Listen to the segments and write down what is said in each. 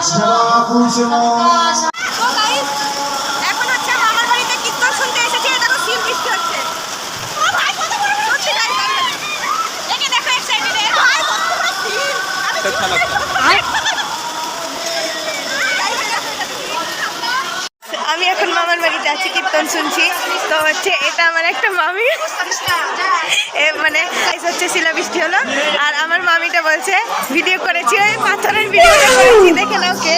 এখন হচ্ছে মামার বাড়িতে কীর্তন শুনতে এসেছি। দেখো শিব বৃষ্টি হচ্ছে। আমি এখন মামার বাড়িতে আছি, কীর্তন শুনছি। তো হচ্ছে এটা আমার একটা মামি, মানে হচ্ছে শিলাবৃষ্টি হলো আর আমার মামিটা বলছে ভিডিও করেছি, ওই পাথরের ভিডিওটা করেছি, দেখে নাও কে।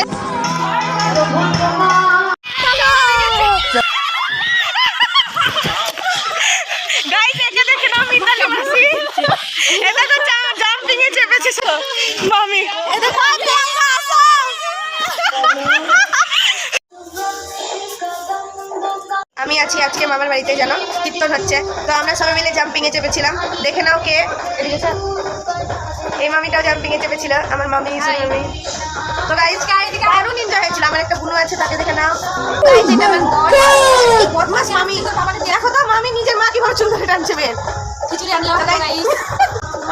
মামি আমি আছি আজকে মামার বাড়িতে, জানো কীর্তন হচ্ছে। তো আমরা সবাই মিলে জাম্পিং এ চেপেছিলাম, দেখে নাও কে। এই মামিটাও জাম্পিং এ চেপেছিল, আমার মামি। তো গাইস দারুণ এনজয় হয়েছিল। আমার একটা বুনু আছে, তাকে দেখে নাও। বদমাস মামি, দেখো তো মামি নিজের মা কিভাবে চুল ধরে টানছে বের।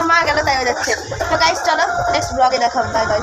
মা গেল তাই যাচ্ছে। তো গাইস চলো নেক্সট ব্লগে দেখাবো। Bye bye.